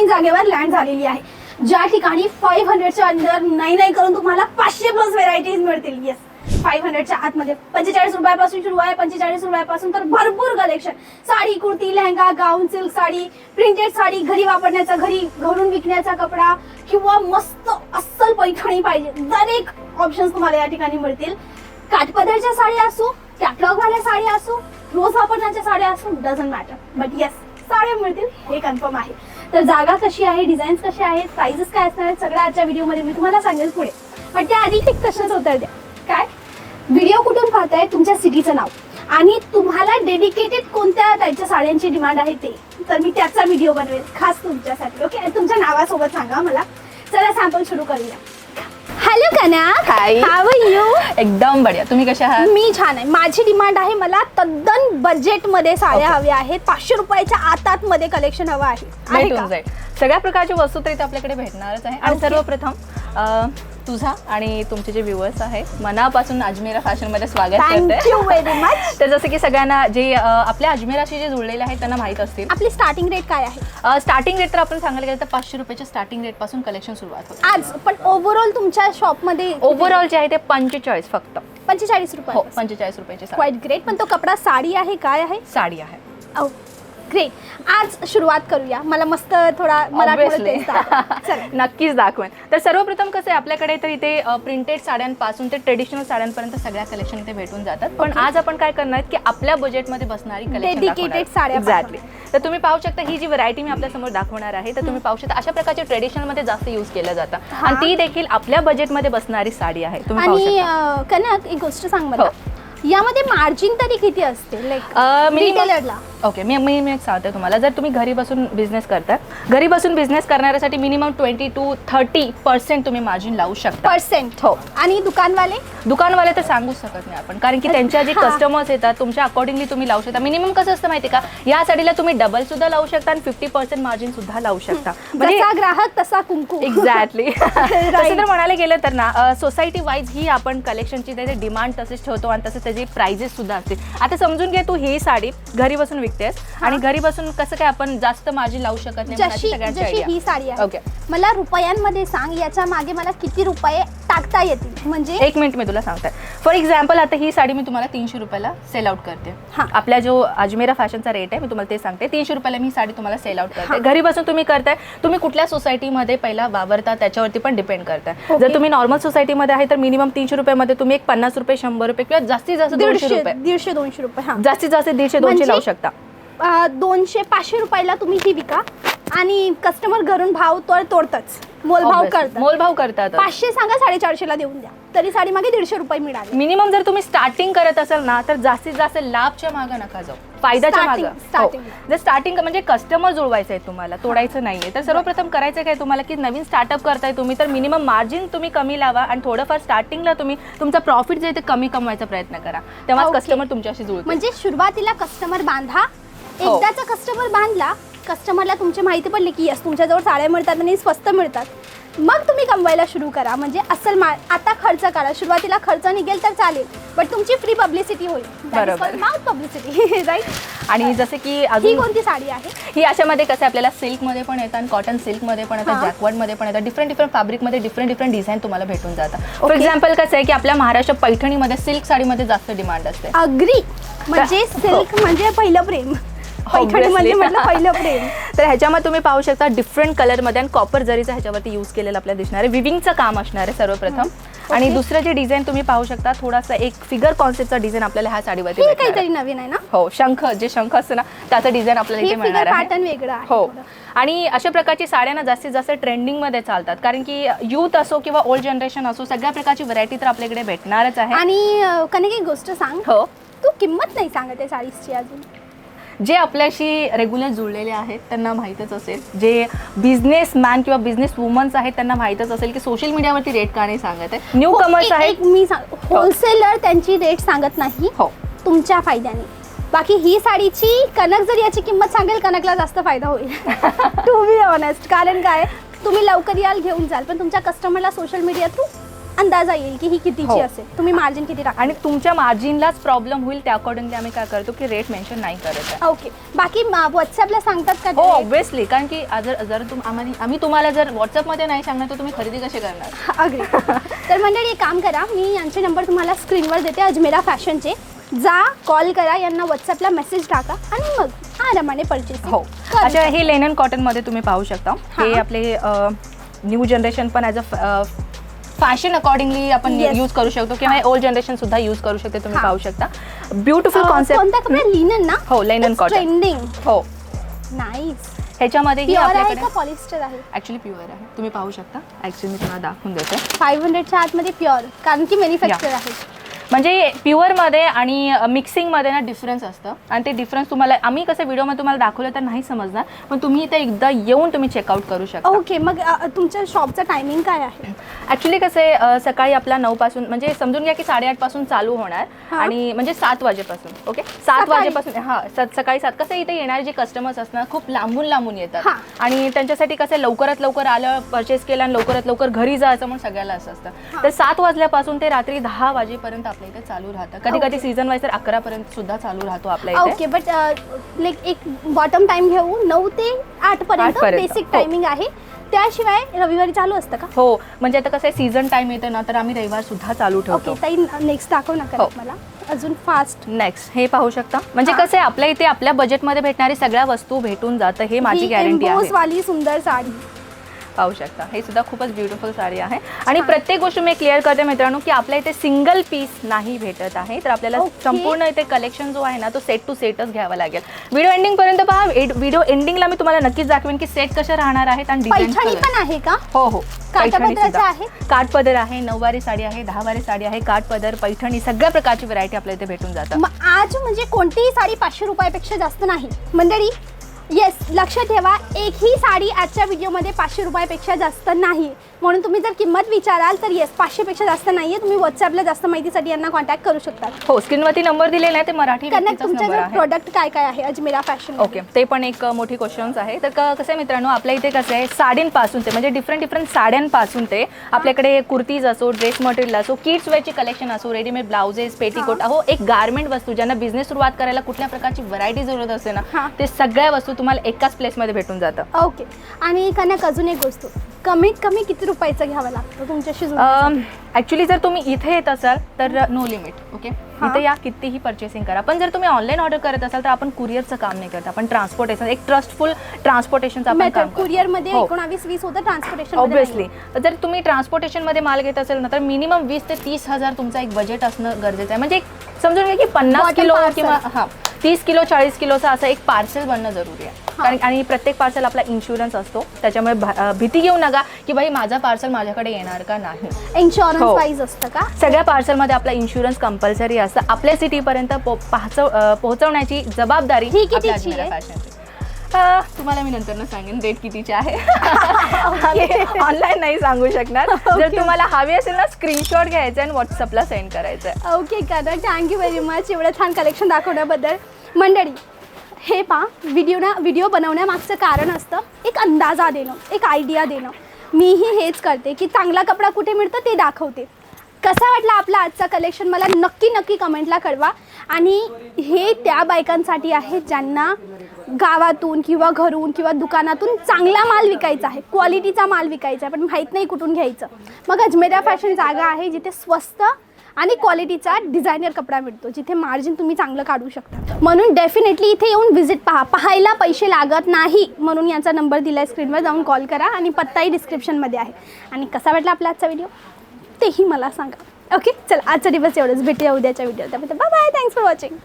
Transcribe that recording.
ऐन जागेवर लँड झालेली आहे, ज्या ठिकाणी 500च्या अंडर नाही करून तुम्हाला 500+ व्हेरायटीज मिळतील. येस, 500च्या आतमध्ये 45 रुपयापासून सुरू आहे. 45 रुपयापासून तर भरपूर कलेक्शन. साडी, कुर्ती, लेहंगा, गाऊन, सिल्क साडी, प्रिंटेड साडी, घरी वापरण्याचा, घरून विकण्याचा कपडा किंवा मस्त अस्सल पैठणी पाहिजे, दरेक ऑप्शन्स तुम्हाला या ठिकाणी मिळतील. काठपदरच्या साड्या असो, कॅटलॉग वाल्या साड्या असो, रोज वापरण्याच्या साड्या असो, डझंट मॅटर, बट येस साड्या मिळतील हे कन्फर्म आहे. तर जागा कशी आहे, डिझाईन्स कसे आहेत, प्राइसेस काय असणार आहेत, सगळं आजच्या व्हिडिओमध्ये मी तुम्हाला सांगेल पुढे. पण त्याआधी एक प्रश्नाचं उत्तर द्या. काय व्हिडिओ कुठून पाहताय, तुमच्या सिटीचं नाव आणि तुम्हाला डेडिकेटेड कोणत्या टाईपच्या साड्यांची डिमांड आहे ते, तर मी त्याचा व्हिडिओ बनवेल खास तुमच्यासाठी. ओके, तुमच्या नावासोबत सांगा मला. चला सॅम्पल सुरू करूया. Hello Kanak, high, how are you? एकदम बढिया. तुम्ही कशा आहात? मी छान आहे. माझी डिमांड आहे, मला तद्दन बजेटमध्ये साड्या हव्या आहेत. 500 रुपयाच्या आतमध्ये कलेक्शन हवं आहे. भेटून जाईल. सगळ्या प्रकारची वस्तू तर इथे आपल्याकडे भेटणारच आहे. आणि सर्वप्रथम तुझा आणि तुमचे जे व्ह्युअर्स आहेत मनापासून अजमेरा फॅशन मध्ये स्वागत करते. Thank you very much. तर जसं की सगळ्यांना जे आपल्या अजमेराशी जे जुळलेले आहेत त्यांना माहित असतील. आपली स्टार्टिंग रेट काय आहे? स्टार्टिंग रेट तर आपण सांगायला गेलं तर 500 रुपयाच्या स्टार्टिंग रेट पासून कलेक्शन सुरुवात होते आज. पण ओव्हरऑल तुमच्या शॉपमध्ये ओव्हरऑल जे आहे ते 45 फक्त. 45 रुपये. हो, 45 रुपयाची क्वाईट ग्रेट. पण तो कपडा साडी आहे, काय आहे? साडी आहे. ग्रेट. आज सुरुवात करूया. मला मस्त थोडा मराठीमध्ये नक्कीच दाखवेन. तर सर्वप्रथम कसं आहे, आपल्याकडे तर इथे प्रिंटेड साड्यांपासून ते ट्रेडिशनल साड्यांपर्यंत सगळ्या कलेक्शन इथे भेटून जातात. पण आज आपण काय करणार की आपल्या बजेटमध्ये बसणारी कलेक्शन डेडिकेटेड साड्या. एक्झॅक्टली. तर तुम्ही पाहू शकता ही जी व्हरायटी मी आपल्या समोर दाखवणार आहे, तर तुम्ही पाहू शकता अशा प्रकारचे ट्रेडिशनल मध्ये जास्त यूज केलं जातं आणि ती देखील आपल्या बजेटमध्ये बसणारी साडी आहे. तुम्ही पाहू शकता. कनक, एक गोष्ट सांग मला, यामध्ये मार्जिन तरी किती असते लाईक रिटेलरला? ओके, मी एक सांगते तुम्हाला. जर तुम्ही घरी बसून बिझनेस करताय, घरी बसून बिझनेस करण्यासाठी मिनिमम 20 to 30% तुम्ही मार्जिन लावू शकता. पर्सेंट? हो. आणि दुकानवाले तर सांगूच शकत नाही आपण, कारण की त्यांच्या जे कस्टमर्स येतात तुमच्या अकॉर्डिंगली तुम्ही लावू शकता. मिनिमम कसं असतं माहिती का, या साडीला तुम्ही डबल सुद्धा लावू शकता आणि 50% मार्जिन सुद्धा लावू शकता. म्हणजे ग्राहक तसा कुंकू. एक्झॅक्टली. तसं जर म्हणायला गेलं तर ना, सोसायटी वाईज ही आपण कलेक्शनची त्याची डिमांड तसेच ठेवतो आणि तसेच त्याची प्राइजेस सुद्धा असते. आता समजून घे, तू ही साडी घरी बसून विकतेस आणि घरी बसून कसं काय आपण जास्त मार्जिन लावू शकत नाही. जशी ही साडी आहे, ओके, मला रुपयांमध्ये सांग, याच्या मागे मला किती रुपये टाकता येतील? म्हणजे एक मिनिट मी तुला सांगते. फॉर एक्झाम्पल, आता ही साडी मी तुम्हाला 300 रुपयाला सेल आउट करते. आपल्या जो अजमेरा फॅशनचा रेट आहे मी तुम्हाला ते सांगते. 300 रुपयाला मी साडी तुम्हाला सेल आउट करते. घरी बसून तुम्ही करताय, तुम्ही कुठल्या सोसायटीमध्ये पहिला वावरता त्याच्यावरती पण डिपेंड करताय. जर तुम्ही नॉर्मल सोसायटीमध्ये आहे तर मिनिमम 300 रुपयामध्ये तुम्ही एक 50 रुपये, 100 रुपये किंवा जास्तीत जास्त 150-200 रुपये, जास्तीत जास्त 150-200 लावू शकता. 200-500 रुपयाला तुम्ही ही विका आणि कस्टमर घरून भाव तोडतच, मोलभाव करतात. 500 सांगा, 450 ला देऊन द्या, तरी साडी मागे 150 रुपये मिळाले. मिनिमम जर तुम्ही स्टार्टिंग करत असाल ना, तर जास्तीत जास्त लाभच्या मागे नका जाऊ, फायद्याच्या मागे. जर स्टार्टिंग म्हणजे कस्टमर जुळवायचं आहे तुम्हाला, तोडायचं नाहीये, तर सर्वप्रथम करायचं काय तुम्हाला की नवीन स्टार्टअप करताय तुम्ही, तर मिनिमम मार्जिन तुम्ही कमी लावा आणि थोडंफार स्टार्टिंगला तुम्ही तुमचा प्रॉफिट जे ते कमी कमवायचा प्रयत्न करा, तेव्हा कस्टमर तुमच्याशी जुळतो. म्हणजे सुरुवातीला कस्टमर बांधा, एकदाचा कस्टमर बांधला, कस्टमरला तुमची माहिती पडली की यस तुमच्याजवळ साड्या मिळतात आणि स्वस्त मिळतात, मग तुम्ही कमवायला सुरू करा. म्हणजे असल आता खर्च करा, सुरुवातीला खर्च निघेल तर चालेल, पण तुमची फ्री पब्लिसिटी होईल. बरोबर, माउथ पब्लिसिटी, राईट. आणि जसं की ही कोणती साडी आहे? ही अशामध्ये कसं आपल्याला सिल्कमध्ये पण येतात आणि कॉटन सिल्कमध्ये पण येतात, जॅकवर्डमध्ये पण येतात, डिफरंट फॅब्रिकमध्ये डिफरंट डिझाईन तुम्हाला भेटून जातात. फॉर एक्झाम्पल कसं आहे की आपल्या महाराष्ट्र पैठणीमध्ये सिल्क साडीमध्ये जास्त डिमांड असते. अग्री. म्हणजे सिल्क म्हणजे पहिलं प्रेम, म्हटलं पहिलं प्रेम. तर ह्याच्यामध्ये तुम्ही पाहू शकता डिफरंट कलरमध्ये आणि कॉपर जरीचा ह्याच्यावरती यूज केलेलं आपल्याला दिसणार आहे. विविंगचं काम असणार आहे सर्वप्रथम. आणि दुसरं जे डिझाईन तुम्ही पाहू शकता, थोडासा एक फिगर कॉन्सेप्टचा डिझाईन आपल्याला ह्या साडीवरती काहीतरी नवीन आहे ना. हो, शंख असतं ना, त्याचं डिझाईन आपल्याला इथे मिळणार आहे. पॅटर्न वेगळा आहे. हो. आणि अशा प्रकारची साड्या ना जास्तीत जास्त ट्रेंडिंगमध्ये चालतात, कारण की यूथ असो किंवा ओल्ड जनरेशन असो, सगळ्या प्रकारची व्हरायटी तर आपल्याकडे भेटणारच आहे. आणि कनक एक गोष्ट सांग, हो, तू किंमत नाही सांगत आहे साडीची अजून. जे आपल्याशी रेग्युलर जुळलेले आहेत त्यांना माहीतच असेल, जे बिझनेसमॅन किंवा बिझनेस वुमन्स आहेत त्यांना माहीतच असेल की सोशल मीडियावरती रेट का नाही सांगत आहे. न्यू कमर्स आहेत, मी होलसेलर त्यांची रेट सांगत नाही, हो, तुमच्या फायद्याने. बाकी ही साडीची कनक जर याची किंमत सांगेल, कनकला जास्त फायदा होईल. To be honest. कारण काय, तुम्ही लवकर याल, घेऊन जाल, पण तुमच्या कस्टमरला सोशल मीडिया थ्रू अंदाजा येईल की ही कितीची हो. असेल, तुम्ही मार्जिन किती टाका. आणि तुमच्या मार्जिनलाच प्रॉब्लेम होईल त्या अकॉर्डिंगली आम्ही काय करतो की रेट मेन्शन नाही करत आहे. ओके. बाकी व्हॉट्सअपला सांगतात का हो ते? ऑब्व्हियसली, कारण की जर आम्ही तुम्हाला जर व्हॉट्सअपमध्ये नाही सांगणार तर तुम्ही खरेदी कशी करणार. अगदी. तर मंडळी एक काम करा, मी यांचे नंबर तुम्हाला स्क्रीनवर देते, अजमेरा फॅशनचे. जा, कॉल करा, यांना व्हॉट्सअपला मेसेज टाका आणि मग आरामाने परचेस. हो. अच्छा, हे लेनन कॉटनमध्ये तुम्ही पाहू शकता. हे आपले न्यू जनरेशन पण ॲज अ फॅशन अकॉर्डिंगली आपण Yes. यूज करू शकतो किंवा ओल्ड जनरेशन सुद्धा यूज करू शकते. तुम्ही हा. पाहू शकता ब्युटिफुल कॉन्सेप्ट. कोणता कपडा? लिनन ना? हो, लिनन कॉटन. ट्रेंडिंग. हो, नाईस. ह्याच्यामध्ये ही प्युअर आहे आपल्याकडे का पॉलिस्टर आहे? ॲक्च्युली प्युअर आहे. तुम्ही पाहू शकता. ॲक्च्युली मी तुम्हाला दाखवून देते. 500च्या आतमध्ये प्युअर, कारण की मॅन्युफॅक्चर आहे. म्हणजे प्युअरमध्ये आणि मिक्सिंगमध्ये ना डिफरन्स असतं आणि ते डिफरन्स तुम्हाला आम्ही कसं व्हिडिओमध्ये तुम्हाला दाखवलं तर नाही समजणार, पण तुम्ही इथे एकदा येऊन तुम्ही चेकआउट करू शकता. ओके. मग तुमच्या शॉपचं टायमिंग काय आहे? ॲक्च्युली कसं आहे, सकाळी आपला 9 पासून म्हणजे समजून घ्या की 8:30 पासून चालू होणार हा. आणि म्हणजे 7 वाजेपासून. ओके, 7 वाजेपासून. हां, सकाळी 7. कसं इथे येणारे जे कस्टमर्स असणार खूप लांबून येतात हा. आणि त्यांच्यासाठी कसं लवकरात लवकर आलं, परचेस केलं आणि लवकरात लवकर घरी जायचं म्हणून सगळ्याला असं असतं. तर 7 वाजल्यापासून ते रात्री 10 वाजेपर्यंत आपल्या इथे चालू राहतं. कधी कधी सीझन वाईज तर 11 पर्यंत सुद्धा चालू राहतो आपल्या इथे. ओके. बट लाईक एक बॉटम टाइम घेऊ, 9 ते 8 पर्यंत बेसिक हो. टायमिंग आहे. त्याशिवाय रविवारी चालू असतं का? हो, म्हणजे आता कसं आहे सीझन टाइम येतं ना, तर आम्ही रविवार सुद्धा चालू ठेवतो. ओके ताई, नेक्स्ट दाखव ना हो. मला अजून फास्ट. नेक्स्ट हे पाहू शकता. म्हणजे हा. कसं आहे आपल्या इथे आपल्या बजेटमध्ये भेटणारी सगळ्या वस्तू भेटून जातं, हे माझी गॅरंटी आहे. वाली सुंदर साडी पाहू शकता. हे सुद्धा खूपच ब्युटिफुल साडी आहे आणि प्रत्येक गोष्ट मी क्लिअर करते मित्रांनो की आपल्या इथे सिंगल पीस नाही भेटत आहे. तर आपल्याला Okay. संपूर्ण इथे कलेक्शन जो आहे ना तो सेट टू सेटच घ्यावा लागेल. व्हिडिओ एंडिंग पर्यंत पहा. व्हिडिओ एंडिंगला मी तुम्हाला नक्कीच दाखवेन की सेट कसे राहणार आहेत आणि पैठणी डिझाईन पण आहे का? हो हो, पैठणी काठापदराचं सुद्धा आहे? काठपदर आहे, 9वारी साडी आहे, 10वारी साडी आहे, काठपदर, पैठणी सगळ्या प्रकारची व्हरायटी आपल्या इथे भेटून जातात. मग आज म्हणजे कोणतीही साडी 500 रुपयापेक्षा जास्त नाही मंडळी. येस, लक्ष ठेवा, एकही साडी आजच्या व्हिडिओमध्ये 500 रुपयापेक्षा जास्त नाही. म्हणून तुम्ही जर किंमत विचाराल तर येस 500पेक्षा जास्त नाही आहे. तुम्ही व्हॉट्सअपला जास्त माहितीसाठी यांना कॉन्टॅक्ट करू शकता. हो, स्क्रीनवरती नंबर दिलेला आहे, ते मराठी कारण व्यक्तीचाच तुमच्या नंबर जर आहे. प्रोडक्ट काय काय आहे अजमेरा फॅशन? ओके, ते पण एक मोठी क्वेश्चन्स आहे. तर कसं आहे मित्रांनो, आपल्या इथे कसं आहे साडींपासून ते म्हणजे डिफरंट साड्यांपासून ते आपल्याकडे कुर्तीज असो, ड्रेस मटेरियल असो, किड्स वेअरची कलेक्शन असो, रेडीमेड ब्लाउजेस, पेटीकोट अहो, एक गार्मेंट वस्तू ज्यांना बिझनेस सुरुवात करायला कुठल्या प्रकारची व्हरायटी जरूरत असते ना, ते सगळ्या वस्तू तुम्हाला एकाच प्लेसमध्ये भेटून जातं. ओके. आणि कनक अजून एक गोष्ट, कमीत कमी किती रुपयाचं घ्यावं लागतं तुमच्याशी? ॲक्च्युली जर तुम्ही इथे येत असाल तर नो लिमिट. ओके, इथे या, कितीही पर्चेसिंग करा. पण जर तुम्ही ऑनलाईन ऑर्डर करत असाल तर आपण कुरिअरचं काम नाही करत, आपण ट्रान्सपोर्टेशन, एक ट्रस्टफुल ट्रान्सपोर्टेशनचं आपण काम करतो. कुरिअरमध्ये हो. 19-20 होतं ट्रान्सपोर्टेशन. ऑब्व्हियसली जर तुम्ही ट्रान्सपोर्टेशनमध्ये माल घेत असेल ना तर मिनिमम 20 ते 30 हजार तुमचा एक बजेट असणं गरजेचं आहे. म्हणजे एक समजून घ्या की 50 Bottle किलो parcel. किंवा 30 किलो 40 किलोचा असं एक पार्सल बनणं जरुरी आहे. कारण आणि प्रत्येक पार्सल आपला इन्शुरन्स असतो, त्याच्यामुळे भीती घेऊ नका की भाई माझा पार्सल माझ्याकडे येणार का नाही. इन्शुरन्स हो. वाईज असतं का? सगळ्या पार्सलमध्ये आपला इन्शुरन्स कंपल्सरी असतं. आपल्या सिटीपर्यंत पोहोचवण्याची जबाबदारी ही कितीची आपल्या अजमेरा आहे? फॅशनची. तुम्हाला मी नंतर सांगेन रेट कितीचे आहे. ऑनलाईन नाही सांगू शकणार. जर तुम्हाला हवी असेल ना स्क्रीनशॉट घ्यायचा आणि व्हॉट्सअपला सेंड करायचं. Okay Kanak, thank you very much एवढं छान कलेक्शन दाखवण्याबद्दल. मंडळी हे पहा, व्हिडिओ बनवण्यामागचं कारण असतं एक अंदाजा देणं, एक आयडिया देणं. मीही हेच करते की चांगला कपडा कुठे मिळतो ते दाखवते. कसा वाटला आपला आजचा कलेक्शन मला नक्की कमेंटला कळवा. आणि हे त्या बायकांसाठी आहे ज्यांना गावातून किंवा घरून किंवा दुकानातून चांगला माल विकायचा आहे, क्वालिटीचा माल विकायचा आहे, पण माहीत नाही कुठून घ्यायचं. मग अजमेरा फॅशन जागा आहे जिथे स्वस्त आणि क्वालिटीचा डिझायनर कपडा मिळतो, जिथे मार्जिन तुम्ही चांगलं काढू शकता. म्हणून डेफिनेटली इथे येऊन व्हिजिट पाहायला पैसे लागत नाही. म्हणून यांचा नंबर दिला आहे स्क्रीनवर, जाऊन कॉल करा आणि पत्ताही डिस्क्रिप्शनमध्ये आहे. आणि कसा वाटला आपला आजचा व्हिडिओ तेही मला सांगा. ओके, चल आजचा दिवस एवढंच. भेटूया उद्याच्या व्हिडिओ. त्यामुळे bye bye, thanks for watching.